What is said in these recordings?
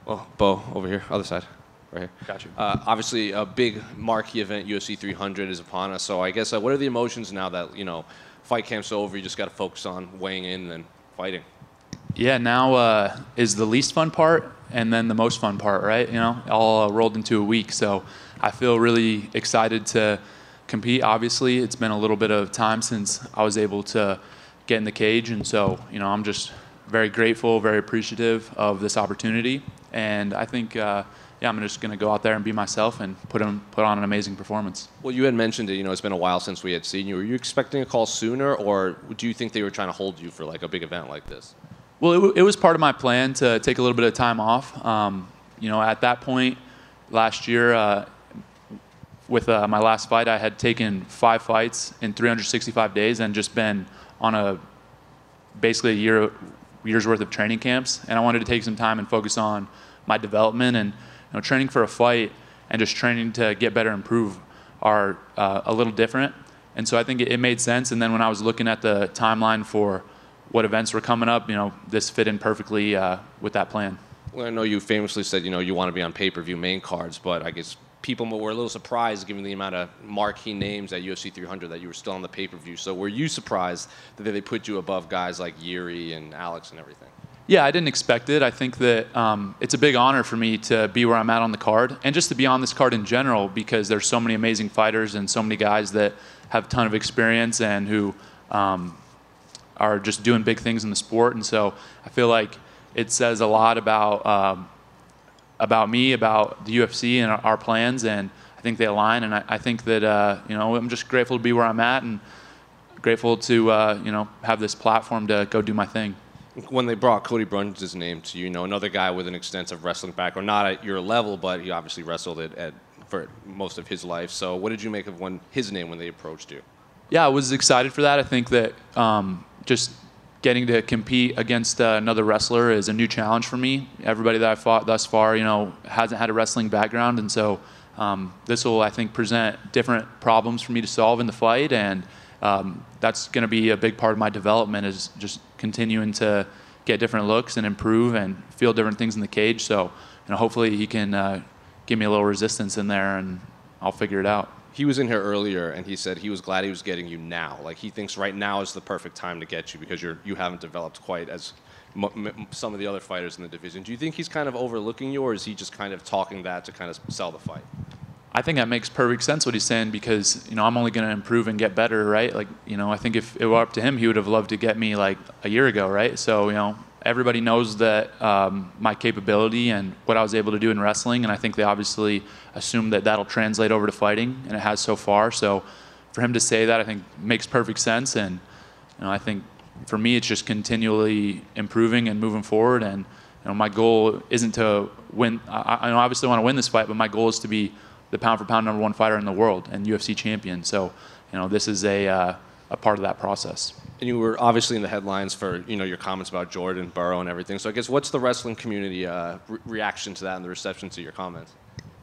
Oh, Bo, over here, other side, right here. Got you. Obviously, a big marquee event, UFC 300, is upon us. So I guess what are the emotions now that fight camp's over? You just got to focus on weighing in and fighting. Yeah, now is the least fun part and then the most fun part, right? All rolled into a week. So I feel really excited to compete. Obviously, it's been a little bit of time since I was able to get in the cage, and so I'm just very grateful, very appreciative of this opportunity. And I think, I'm just going to go out there and be myself and put on an amazing performance. Well, you had mentioned it. It's been a while since we had seen you. Were you expecting a call sooner, or do you think they were trying to hold you for like a big event like this? Well, it was part of my plan to take a little bit of time off. At that point last year, with my last fight, I had taken 5 fights in 365 days and just been on basically a year's worth of training camps. And I wanted to take some time and focus on my development. And training for a fight and just training to get better and improve are a little different. And so I think it made sense. And then when I was looking at the timeline for what events were coming up, this fit in perfectly with that plan. Well, I know you famously said, you want to be on pay-per-view main cards, but I guess people were a little surprised given the amount of marquee names at UFC 300 that you were still on the pay-per-view. So were you surprised that they put you above guys like Yuri and Alex and everything? Yeah, I didn't expect it. I think that it's a big honor for me to be where I'm at on the card and just to be on this card in general because there's so many amazing fighters and so many guys that have a ton of experience and who are just doing big things in the sport. And so I feel like it says a lot about me, about the UFC and our plans, and I think they align. And I think that I'm just grateful to be where I'm at and grateful to have this platform to go do my thing. When they brought Cody Brundage's name to you, another guy with an extensive wrestling background, not at your level, but he obviously wrestled for most of his life. So what did you make of his name when they approached you? Yeah, I was excited for that. I think that just getting to compete against another wrestler is a new challenge for me. Everybody that I fought thus far, hasn't had a wrestling background, and so this will, I think, present different problems for me to solve in the fight, and that's going to be a big part of my development is just continuing to get different looks and improve and feel different things in the cage. So, hopefully he can give me a little resistance in there, and I'll figure it out. He was in here earlier, and he said he was glad he was getting you now. Like, he thinks right now is the perfect time to get you because you haven't developed quite as some of the other fighters in the division. Do you think he's kind of overlooking you, or is he just kind of talking that to kind of sell the fight? I think that makes perfect sense what he's saying because, I'm only going to improve and get better, right? Like, I think if it were up to him, he would have loved to get me like a year ago, right? So, everybody knows that my capability and what I was able to do in wrestling, and I think they obviously assume that that'll translate over to fighting, and it has so far. So for him to say that, I think makes perfect sense, and I think for me it's just continually improving and moving forward. And my goal isn't to win. I obviously want to win this fight, but my goal is to be the pound-for-pound #1 fighter in the world and UFC champion. So this is a part of that process. And you were obviously in the headlines for your comments about Jordan, Burrow, and everything. So I guess what's the wrestling community reaction to that and the reception to your comments?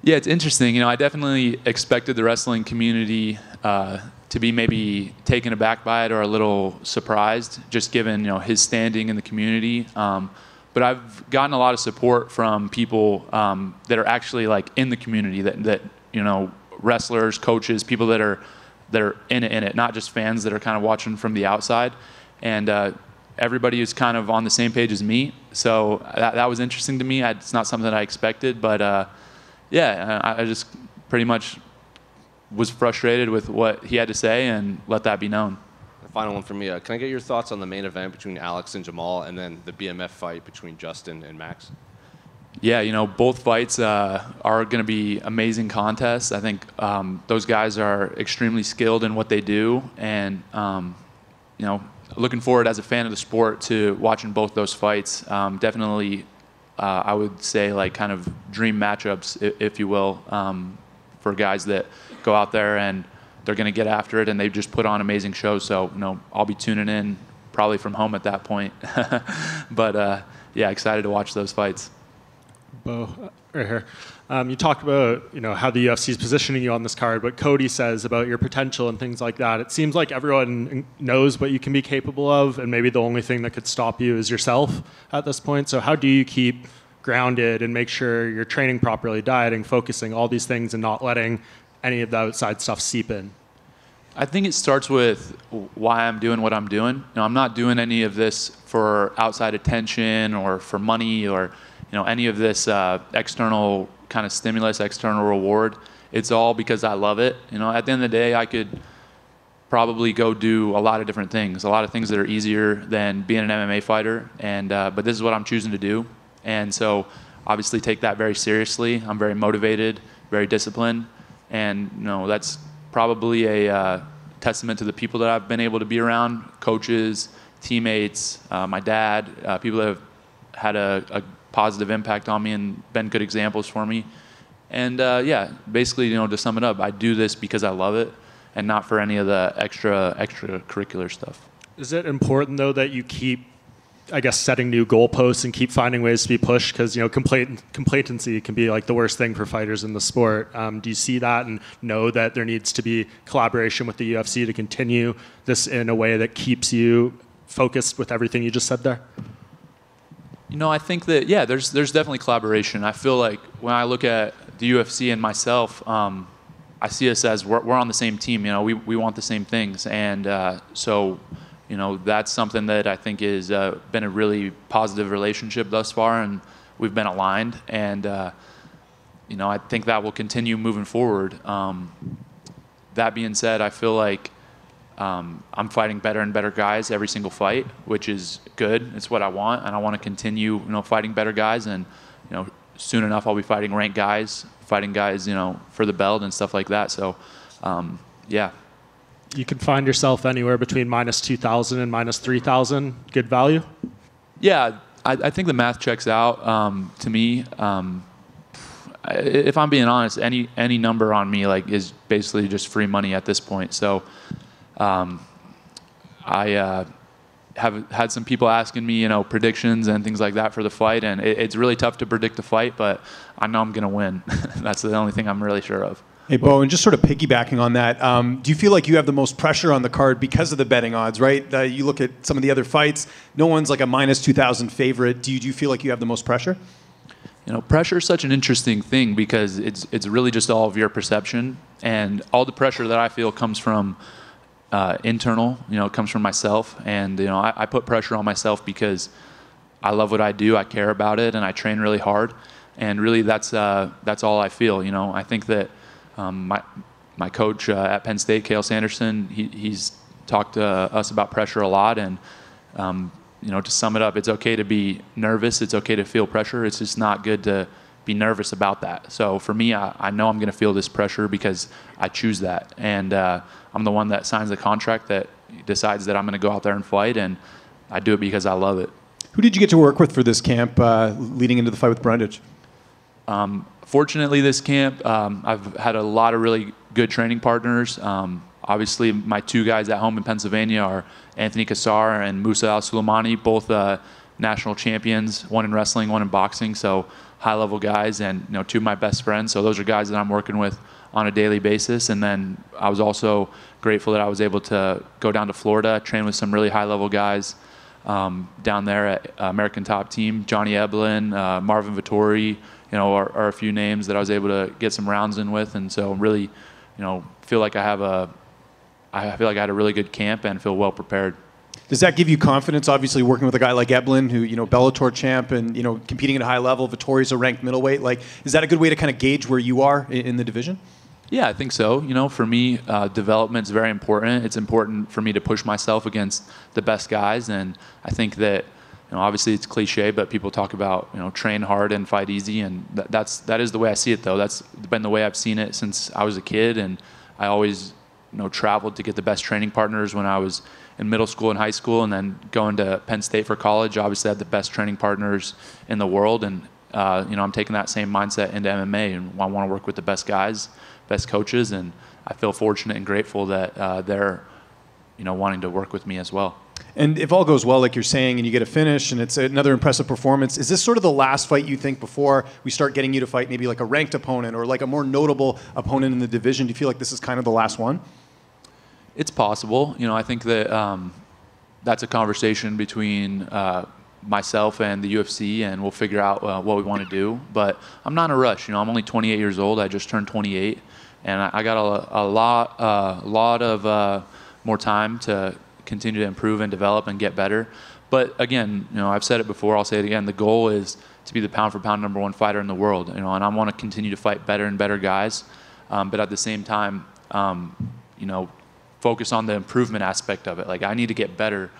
Yeah, it's interesting. I definitely expected the wrestling community to be maybe taken aback by it or a little surprised, just given his standing in the community. But I've gotten a lot of support from people that are actually like in the community, that wrestlers, coaches, people that are in it, not just fans that are kind of watching from the outside. And everybody is kind of on the same page as me. So that was interesting to me. It's not something that I expected, but I just pretty much was frustrated with what he had to say and let that be known. The final one for me. Can I get your thoughts on the main event between Alex and Jamal, and then the BMF fight between Justin and Max? Yeah, both fights are going to be amazing contests. I think those guys are extremely skilled in what they do, and looking forward as a fan of the sport to watching both those fights. Definitely, I would say like kind of dream matchups, if you will, for guys that go out there and they're going to get after it, and they just put on amazing shows. So I'll be tuning in probably from home at that point. But excited to watch those fights. Bo, right here. You talked about how the UFC is positioning you on this card, what Cody says about your potential and things like that. It seems like everyone knows what you can be capable of, and maybe the only thing that could stop you is yourself at this point. So how do you keep grounded and make sure you're training properly, dieting, focusing, all these things, and not letting any of the outside stuff seep in? I think it starts with why I'm doing what I'm doing. You know, I'm not doing any of this for outside attention or for money or, you know, any of this external kind of stimulus, external reward. It's all because I love it. You know, at the end of the day, I could probably go do a lot of different things, a lot of things that are easier than being an MMA fighter. And but this is what I'm choosing to do. And so obviously take that very seriously. I'm very motivated, very disciplined. And, you know, that's probably a testament to the people that I've been able to be around, coaches, teammates, my dad, people that have had a positive impact on me and been good examples for me. And yeah, basically, you know, to sum it up, I do this because I love it and not for any of the extracurricular stuff. Is it important, though, that you keep, I guess, setting new goalposts and keep finding ways to be pushed? Because, you know, complacency can be like the worst thing for fighters in the sport. Do you see that and know that there needs to be collaboration with the UFC to continue this in a way that keeps you focused with everything you just said there? You know, I think that, yeah, there's definitely collaboration. I feel like when I look at the UFC and myself, I see us as we're on the same team. You know, we want the same things. And so, you know, that's something that I think has been a really positive relationship thus far, and we've been aligned. And, you know, I think that will continue moving forward. That being said, I feel like I'm fighting better and better guys every single fight, which is good. It's what I want, and I want to continue, you know, fighting better guys. And, you know, soon enough I'll be fighting ranked guys, fighting guys, you know, for the belt and stuff like that. So, yeah. You can find yourself anywhere between minus 2,000 and minus 3,000. Good value? Yeah, I think the math checks out to me. If I'm being honest, any number on me like is basically just free money at this point. So I have had some people asking me, you know, predictions and things like that for the fight, and it's really tough to predict the fight, but I know I'm going to win. That's the only thing I'm really sure of. Hey, Bo, and just sort of piggybacking on that, do you feel like you have the most pressure on the card because of the betting odds, right? You look at some of the other fights, no one's like a minus 2,000 favorite. Do you feel like you have the most pressure? You know, pressure is such an interesting thing because it's really just all of your perception, and all the pressure that I feel comes from internal. You know, it comes from myself, and you know, I put pressure on myself because I love what I do, I care about it, and I train really hard, and really that's all I feel. You know, I think that my coach at Penn State, Cael Sanderson, he's talked to us about pressure a lot, and you know, to sum it up, it's okay to be nervous. It's okay to feel pressure. It's just not good to be nervous about that. So for me, I know I'm going to feel this pressure because I choose that. And I'm the one that signs the contract that decides that I'm going to go out there and fight, and I do it because I love it. Who did you get to work with for this camp leading into the fight with Brundage? Fortunately, this camp, I've had a lot of really good training partners. Obviously, my two guys at home in Pennsylvania are Anthony Kassar and Musa Al-Suleimani, both national champions, one in wrestling, one in boxing, so high-level guys, and you know, two of my best friends. So those are guys that I'm working with on a daily basis. And then I was also grateful that I was able to go down to Florida, train with some really high-level guys down there at American Top Team. Johnny Eblin, Marvin Vittori, you know, are a few names that I was able to get some rounds in with. And so really, you know, feel like I had a really good camp and feel well prepared. Does that give you confidence, obviously, working with a guy like Eblin, who, you know, Bellator champ and, you know, competing at a high level, Vittori's a ranked middleweight? Like, is that a good way to kind of gauge where you are in the division? Yeah, I think so. You know, for me, development is very important. It's important for me to push myself against the best guys. And I think that, you know, obviously it's cliche, but people talk about, you know, train hard and fight easy. And that is the way I see it, though. That's been the way I've seen it since I was a kid. And I always, you know, traveled to get the best training partners when I was in middle school and high school, and then going to Penn State for college. Obviously, I had the best training partners in the world, and you know, I'm taking that same mindset into MMA, and I want to work with the best guys, best coaches, and I feel fortunate and grateful that they're, you know, wanting to work with me as well. And if all goes well, like you're saying, and you get a finish, and it's another impressive performance, is this sort of the last fight you think before we start getting you to fight maybe like a ranked opponent or like a more notable opponent in the division? Do you feel like this is kind of the last one? It's possible. You know, I think that that's a conversation between myself and the UFC, and we'll figure out what we want to do. But I'm not in a rush. I'm only 28 years old. I just turned 28, and I got a lot of more time to continue to improve and develop and get better. But again, I've said it before, I'll say it again, the goal is to be the pound for pound #1 fighter in the world, and I want to continue to fight better and better guys, but at the same time, focus on the improvement aspect of it. Like, I need to get better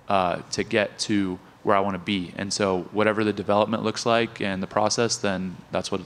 to get to where I want to be. And so whatever the development looks like and the process, then that's what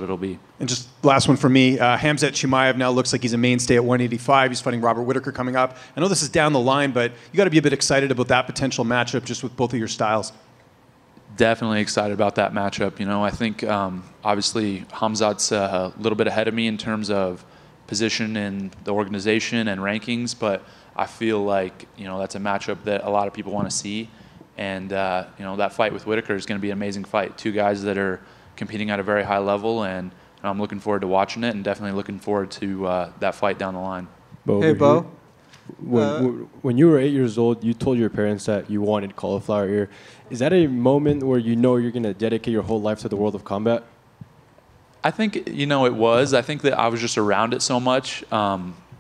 it'll be. And just last one for me, Khamzat Chimaev now looks like he's a mainstay at 185. He's fighting Robert Whitaker coming up. I know this is down the line, but you got to be a bit excited about that potential matchup just with both of your styles. Definitely excited about that matchup. I think obviously Khamzat's a little bit ahead of me in terms of position in the organization and rankings, but I feel like that's a matchup that a lot of people want to see, and that fight with Whitaker is going to be an amazing fight. Two guys that are competing at a very high level, and I'm looking forward to watching it, and definitely looking forward to that fight down the line. Hey, Bo. When you were 8 years old, you told your parents that you wanted cauliflower ear. Is that a moment where you're going to dedicate your whole life to the world of combat? I think, it was. I think that I was just around it so much.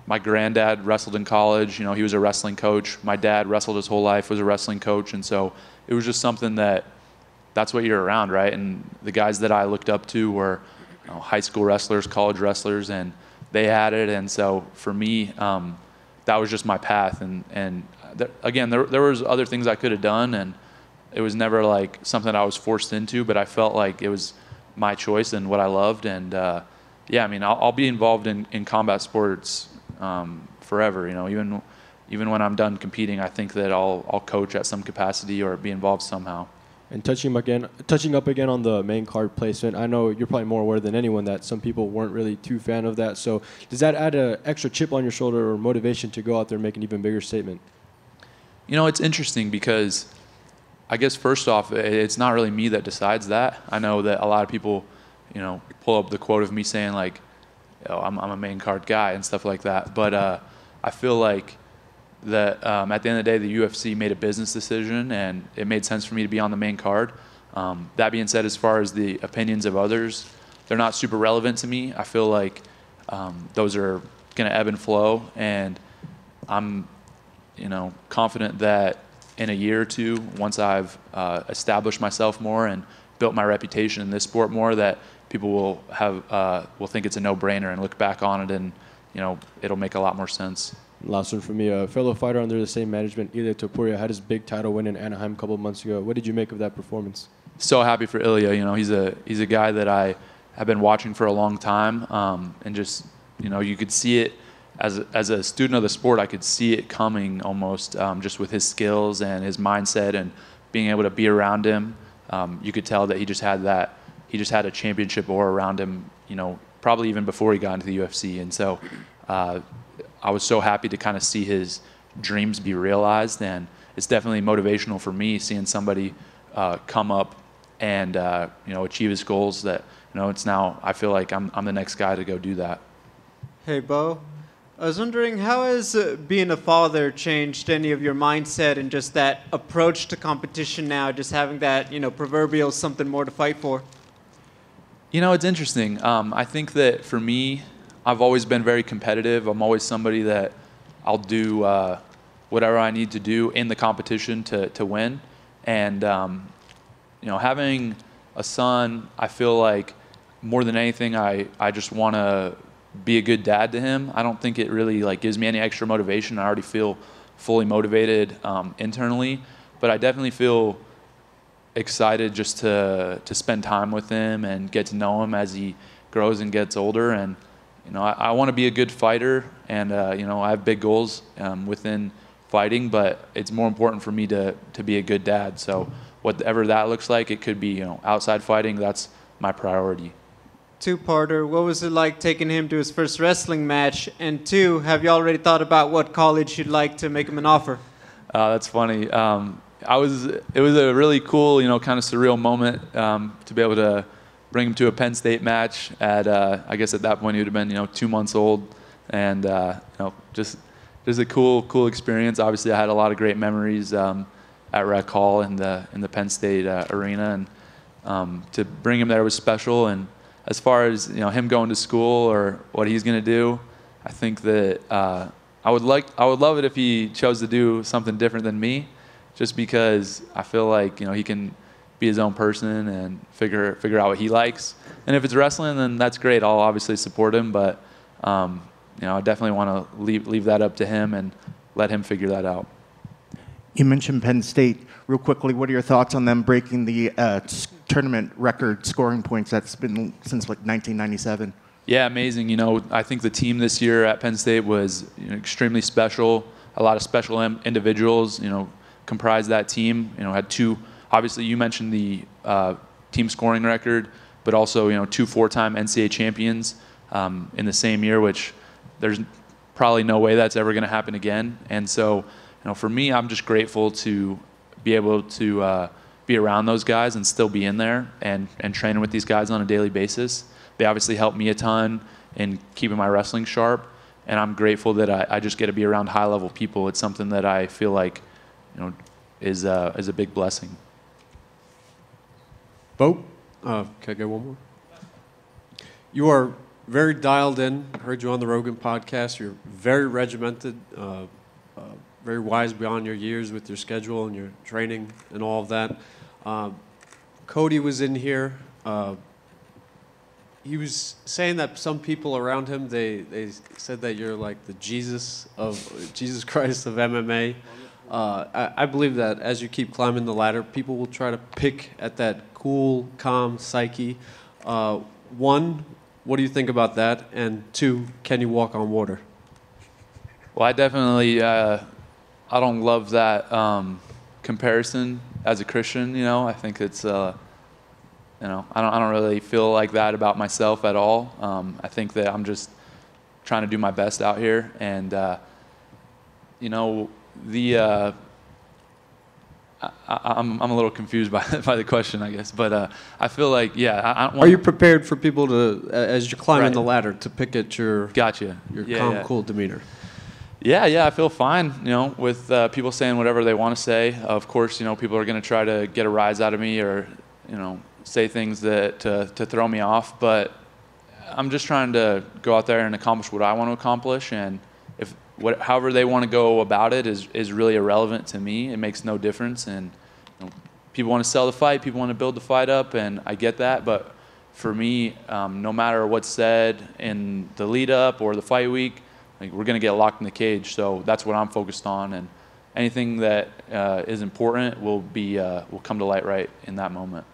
My granddad wrestled in college. He was a wrestling coach. My dad wrestled his whole life, was a wrestling coach. And so it was just something that's what you're around, right? And the guys that I looked up to were high school wrestlers, college wrestlers, and they had it. And so for me, that was just my path. And again, there was other things I could have done, and it was never like something I was forced into, but I felt like it was my choice and what I loved. And I'll be involved in combat sports forever. Even when I'm done competing, I think that I'll coach at some capacity or be involved somehow. And touching up again on the main card placement, I know you're probably more aware than anyone that some people weren't really too fan of that. So does that add an extra chip on your shoulder or motivation to go out there and make an even bigger statement? It's interesting because I guess first off, it's not really me that decides that. I know that a lot of people, pull up the quote of me saying like, I'm a main card guy and stuff like that. But I feel like that at the end of the day, the UFC made a business decision, and it made sense for me to be on the main card. That being said, as far as the opinions of others, they're not super relevant to me. I feel like those are going to ebb and flow, and I'm, confident that in a year or two, once I've established myself more and built my reputation in this sport more, that people will think it's a no-brainer and look back on it, and it'll make a lot more sense. Last one for me, a fellow fighter under the same management, Ilya had his big title win in Anaheim a couple of months ago. What did you make of that performance? So happy for Ilya. He's a guy that I have been watching for a long time, and just you could see it as a student of the sport. I could see it coming almost, just with his skills and his mindset and being able to be around him. You could tell that he just had a championship aura around him. Probably even before he got into the UFC, and so. I was so happy to kind of see his dreams be realized, and it's definitely motivational for me seeing somebody come up and achieve his goals. That it's now I feel like I'm the next guy to go do that. Hey, Bo. I was wondering, how has being a father changed any of your mindset and just that approach to competition now, just having that proverbial something more to fight for? It's interesting. I think that for me, I've always been very competitive. I'm always somebody that I'll do whatever I need to do in the competition to win. And, having a son, I feel like more than anything, I just want to be a good dad to him. I don't think it really gives me any extra motivation. I already feel fully motivated internally, but I definitely feel excited just to spend time with him and get to know him as he grows and gets older. And I want to be a good fighter, and I have big goals within fighting, but it's more important for me to be a good dad. So whatever that looks like, it could be outside fighting. That's my priority. Two-parter. What was it like taking him to his first wrestling match? And two, have you already thought about what college you'd like to make him an offer? That's funny. It was a really cool, kind of surreal moment to be able to bring him to a Penn State match at, I guess at that point he would have been, 2 months old, and just a cool experience. Obviously, I had a lot of great memories at Rec Hall in the Penn State arena, and to bring him there was special. And as far as him going to school or what he's going to do, I think that I would love it if he chose to do something different than me, just because I feel like he can be his own person and figure out what he likes. And if it's wrestling, then that's great. I'll obviously support him, but I definitely want to leave that up to him and let him figure that out. You mentioned Penn State. Real quickly, what are your thoughts on them breaking the tournament record scoring points that's been since like 1997? Yeah, amazing. I think the team this year at Penn State was extremely special. A lot of special individuals, comprised that team. Had two. Obviously, you mentioned the team scoring record, but also two four-time NCAA champions in the same year, which there's probably no way that's ever going to happen again. And so, for me, I'm just grateful to be able to be around those guys and still be in there and training with these guys on a daily basis. They obviously helped me a ton in keeping my wrestling sharp, and I'm grateful that I just get to be around high-level people. It's something that I feel like is a big blessing. Bo, can I get one more? You are very dialed in. I heard you on the Rogan podcast. You're very regimented, very wise beyond your years with your schedule and your training and all of that. Cody was in here. He was saying that some people around him, they said that you're like the Jesus Christ of MMA. I believe that as you keep climbing the ladder, people will try to pick at that cool, calm psyche. One, what do you think about that? And two, can you walk on water? Well, I definitely, I don't love that comparison as a Christian. I think it's, I don't really feel like that about myself at all. I think that I'm just trying to do my best out here, and I'm a little confused by the question, I guess, but I feel like, yeah. Are you prepared for people to, as you're climbing the ladder, to pick at your gotcha your calm, cool demeanor? Yeah, I feel fine, with people saying whatever they want to say. Of course, people are going to try to get a rise out of me or, say things that to throw me off. But I'm just trying to go out there and accomplish what I want to accomplish. And however they want to go about it is really irrelevant to me. It makes no difference. And people want to sell the fight, people want to build the fight up, and I get that. But for me, no matter what's said in the lead up or the fight week, we're going to get locked in the cage. So that's what I'm focused on. And anything that is important will come to light right in that moment.